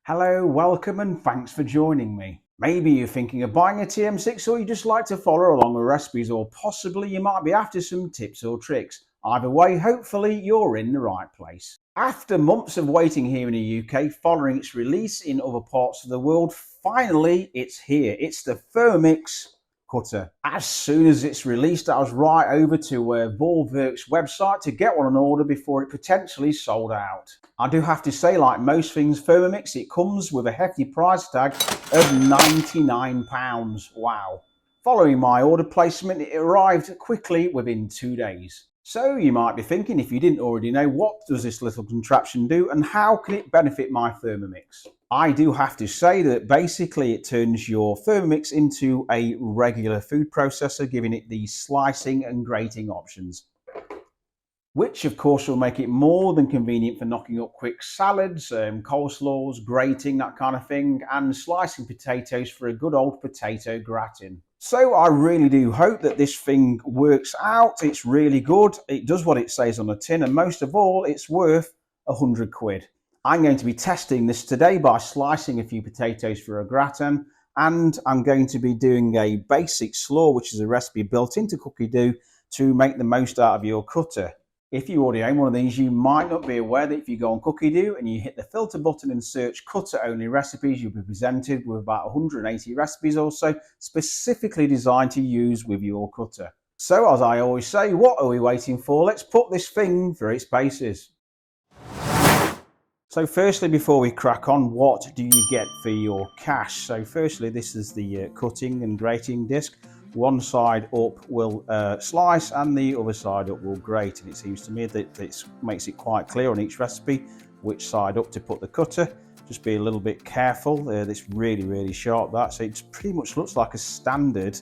Hello, welcome and thanks for joining me. Maybe you're thinking of buying a TM6 or you just like to follow along with recipes, or possibly you might be after some tips or tricks. Either way, hopefully you're in the right place. After months of waiting here in the UK following its release in other parts of the world, finally it's here. It's the Thermomix cutter. As soon as it's released, I was right over to Volverk's website to get one on order before it potentially sold out. I do have to say, like most things Thermomix, it comes with a hefty price tag of £99. Wow. Following my order placement, it arrived quickly within 2 days. So you might be thinking, if you didn't already know, what does this little contraption do and how can it benefit my Thermomix? I do have to say that basically it turns your Thermomix into a regular food processor, giving it the slicing and grating options, which of course will make it more than convenient for knocking up quick salads, coleslaws, grating, that kind of thing, and slicing potatoes for a good old potato gratin. So I really do hope that this thing works out. It's really good. It does what it says on the tin, and most of all, it's worth £100. I'm going to be testing this today by slicing a few potatoes for a gratin, and I'm going to be doing a basic slaw, which is a recipe built into Cookie Doo to make the most out of your cutter. If you already own one of these, you might not be aware that if you go on Cookie Doo and you hit the filter button and search cutter only recipes, you'll be presented with about 180 recipes or so specifically designed to use with your cutter. So as I always say, what are we waiting for? Let's put this thing through its paces. So firstly, before we crack on, what do you get for your cash? So firstly, this is the cutting and grating disc. One side up will slice and the other side up will grate, and it seems to me that it makes it quite clear on each recipe which side up to put the cutter. Just be a little bit careful. It's really sharp, that, so it pretty much looks like a standard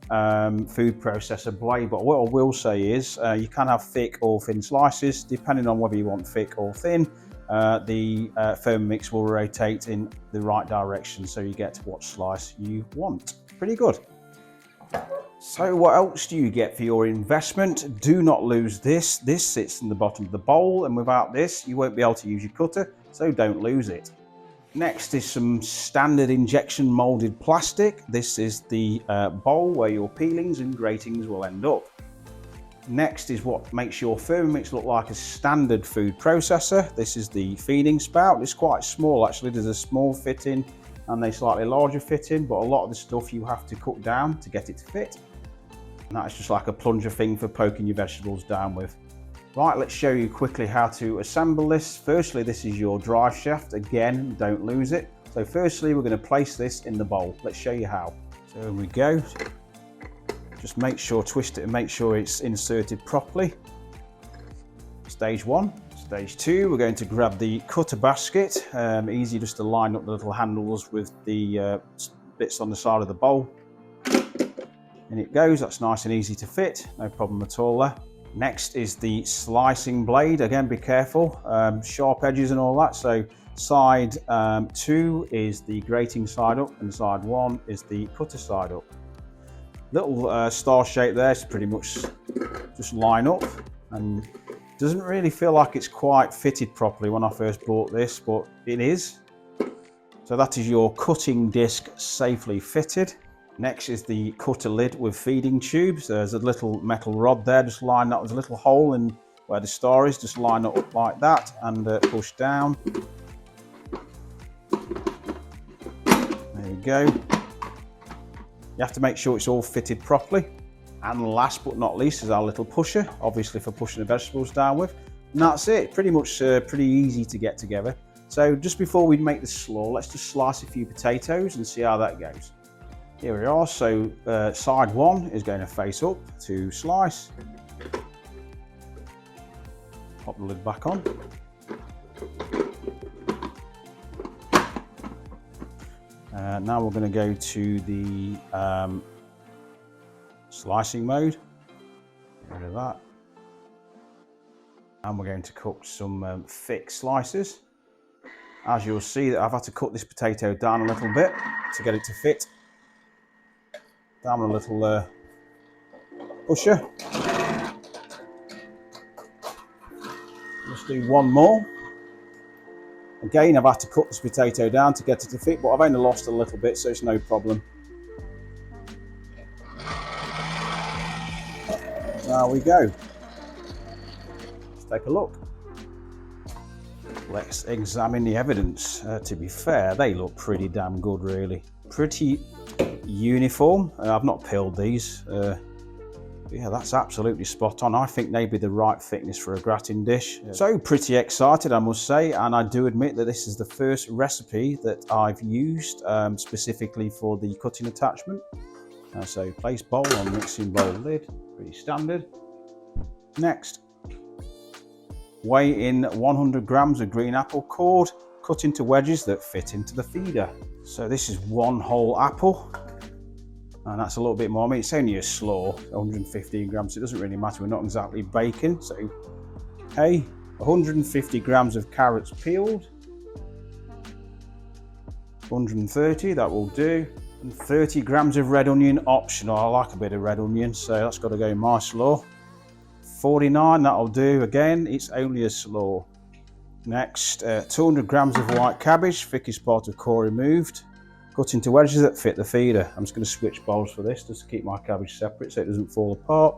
food processor blade. But what I will say is you can have thick or thin slices depending on whether you want thick or thin. The Thermomix will rotate in the right direction so you get what slice you want. Pretty good. So what else do you get for your investment? Do not lose this. This sits in the bottom of the bowl, and without this you won't be able to use your cutter, so don't lose it. Next is some standard injection molded plastic. This is the bowl where your peelings and gratings will end up. Next is what makes your Thermomix look like a standard food processor. This is the feeding spout. It's quite small actually. There's a small fitting and a slightly larger fitting, but a lot of the stuff you have to cut down to get it to fit. And that's just like a plunger thing for poking your vegetables down with. Right, let's show you quickly how to assemble this. Firstly, this is your drive shaft. Again, don't lose it. So firstly, we're going to place this in the bowl. Let's show you how. So here we go. Just make sure, twist it and make sure it's inserted properly. Stage one. Stage two, we're going to grab the cutter basket. Easy just to line up the little handles with the bits on the side of the bowl. In it goes. That's nice and easy to fit. No problem at all there. Next is the slicing blade. Again, be careful. Sharp edges and all that. So side 2 is the grating side up and side 1 is the cutter side up. Little star shape there to pretty much just line up, and doesn't really feel like it's quite fitted properly when I first bought this, but it is. So that is your cutting disc safely fitted. Next is the cutter lid with feeding tubes. There's a little metal rod there, just line that with a little hole in where the star is, just line it up like that and push down. There we go. You have to make sure it's all fitted properly. And last but not least is our little pusher, obviously for pushing the vegetables down with. And that's it, pretty much pretty easy to get together. So just before we make the slaw, let's just slice a few potatoes and see how that goes. Here we are, so side 1 is going to face up to slice. Pop the lid back on. Now we're going to go to the slicing mode. Get rid of that. And we're going to cook some thick slices. As you'll see, I've had to cut this potato down a little bit to get it to fit. Down with a little pusher. Just do one more. Again, I've had to cut this potato down to get it to fit, but I've only lost a little bit, so it's no problem. There we go. Let's take a look. Let's examine the evidence. To be fair, they look pretty damn good, really. Pretty uniform. I've not peeled these. Yeah, that's absolutely spot on. I think they'd be the right thickness for a gratin dish. So pretty excited, I must say, and I do admit that this is the first recipe that I've used specifically for the cutting attachment. So place bowl on mixing bowl lid, pretty standard. Next, weigh in 100 grams of green apple cored, cut into wedges that fit into the feeder. So this is one whole apple. And that's a little bit more. I mean, it's only a slaw, 115 grams, so it doesn't really matter. We're not exactly baking. So, hey, 150 grams of carrots peeled. 130, that will do. And 30 grams of red onion, optional. I like a bit of red onion, so that's got to go in my slaw. 49, that'll do. Again, it's only a slaw. Next, 200 grams of white cabbage, thickest part of core removed. Cut into wedges that fit the feeder. I'm just going to switch bowls for this just to keep my cabbage separate so it doesn't fall apart.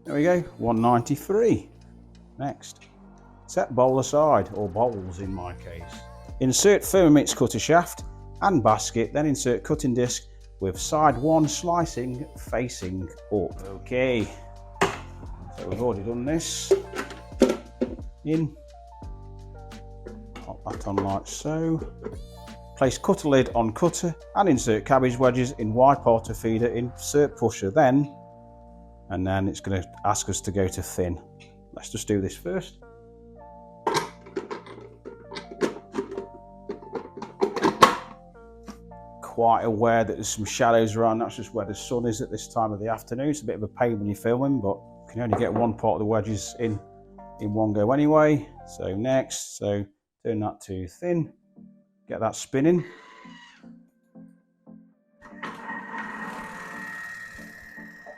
There we go, 193. Next, set bowl aside, or bowls in my case. Insert Thermomix cutter shaft and basket, then insert cutting disc with side one slicing facing up. Okay, so we've already done this. In, pop that on like so. Place cutter lid on cutter and insert cabbage wedges in wide part of feeder, insert pusher then, and then it's going to ask us to go to thin. Let's just do this first. Quite aware that there's some shadows around, that's just where the sun is at this time of the afternoon. It's a bit of a pain when you're filming, but you can only get one part of the wedges in one go anyway. So next, so turn that to thin. Get that spinning.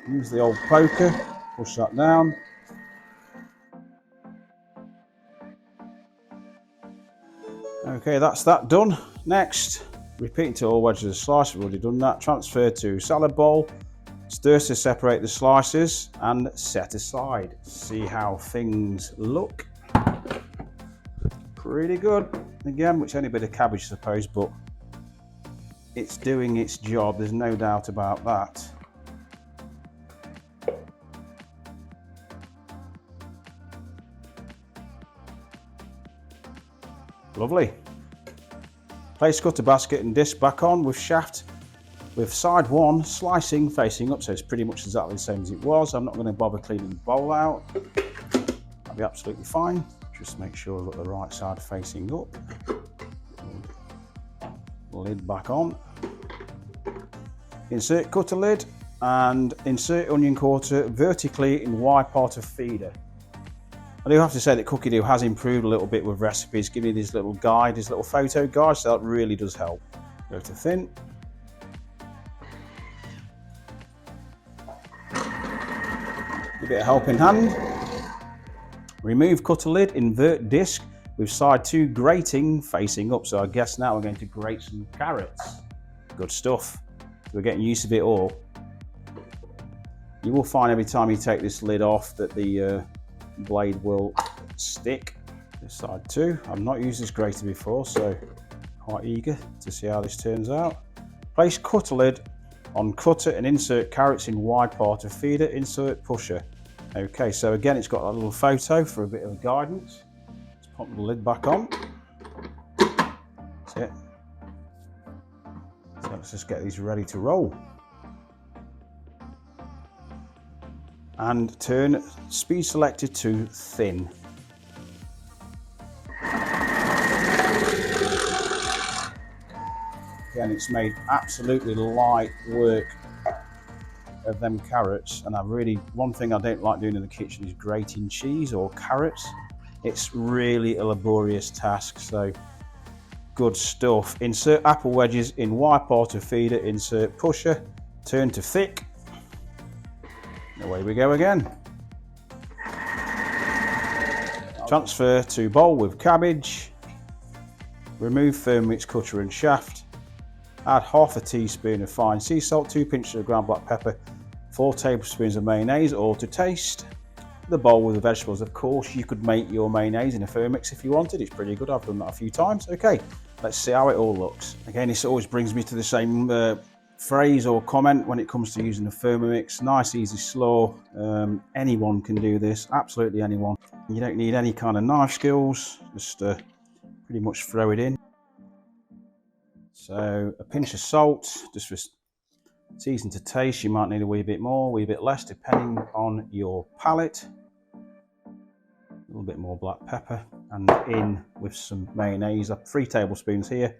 Use the old poker, push that down. Okay, that's that done. Next, repeat until all wedges are sliced. We've already done that. Transfer to salad bowl. Stir to separate the slices and set aside. See how things look. Pretty good. Again, which only a bit of cabbage, I suppose, but it's doing its job. There's no doubt about that. Lovely. Place cutter basket and disc back on with shaft with side one slicing facing up, so it's pretty much exactly the same as it was. I'm not going to bother cleaning the bowl out. That'll be absolutely fine. Just make sure I've got the right side facing up. Lid back on. Insert cutter lid and insert onion quarter vertically in wide part of feeder. I do have to say that Cookie Doo has improved a little bit with recipes, giving me this little guide, this little photo guide, so that really does help. Go to thin. A bit of helping hand. Remove cutter lid, invert disc with side two grating facing up. So I guess now we're going to grate some carrots. Good stuff. We're getting used to it all. You will find every time you take this lid off that the blade will stick. This side too. I've not used this grater before, so quite eager to see how this turns out. Place cutter lid on cutter and insert carrots in wide part of feeder, insert pusher. Okay, so again it's got a little photo for a bit of guidance. Let's pop the lid back on. That's it. So let's just get these ready to roll. And turn speed selected to thin. Again, it's made absolutely light work of them carrots, and one thing I don't like doing in the kitchen is grating cheese or carrots. It's really a laborious task, so good stuff. Insert apple wedges in wide part of feeder, insert pusher, turn to thick. Away we go again. Transfer to bowl with cabbage. Remove Thermomix cutter and shaft. Add half a teaspoon of fine sea salt, 2 pinches of ground black pepper, 4 tablespoons of mayonnaise, all to taste. The bowl with the vegetables. Of course, you could make your mayonnaise in a Thermomix if you wanted. It's pretty good. I've done that a few times. Okay, let's see how it all looks. Again, this always brings me to the same phrase or comment when it comes to using a Thermomix. Nice, easy, slow. Anyone can do this. Absolutely anyone. You don't need any kind of knife skills. Just pretty much throw it in. So a pinch of salt, just for season to taste. You might need a wee bit more, a wee bit less, depending on your palate. A little bit more black pepper, and in with some mayonnaise. 3 tablespoons here.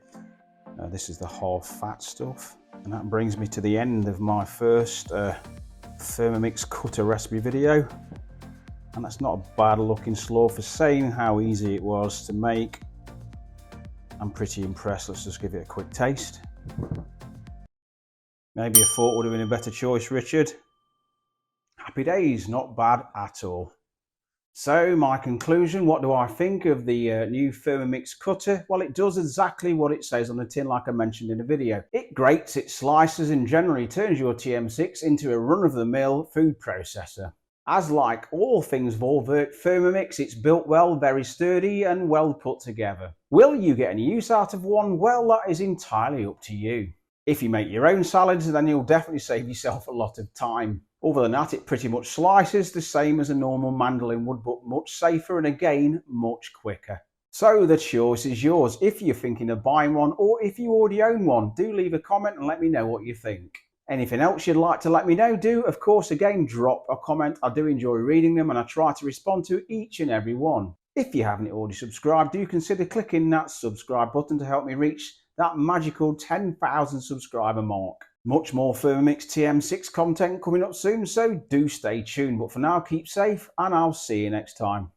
This is the half fat stuff. And that brings me to the end of my first Thermomix cutter recipe video. And that's not a bad looking slow for saying how easy it was to make. I'm pretty impressed. Let's just give it a quick taste. Maybe a fork would have been a better choice, Richard. Happy days, not bad at all. So my conclusion, what do I think of the new Thermomix cutter? Well, it does exactly what it says on the tin, like I mentioned in the video. It grates, it slices, and generally turns your TM6 into a run-of-the-mill food processor. As like all things Volvo Thermomix, it's built well, very sturdy and well put together. Will you get any use out of one? Well, that is entirely up to you. If you make your own salads, then you'll definitely save yourself a lot of time. Other than that, it pretty much slices the same as a normal mandolin would, but much safer and again, much quicker. So the choice is yours. If you're thinking of buying one or if you already own one, do leave a comment and let me know what you think. Anything else you'd like to let me know, do, of course, again, drop a comment. I do enjoy reading them and I try to respond to each and every one. If you haven't already subscribed, do consider clicking that subscribe button to help me reach that magical 10,000 subscriber mark. Much more Thermomix TM6 content coming up soon, so do stay tuned. But for now, keep safe and I'll see you next time.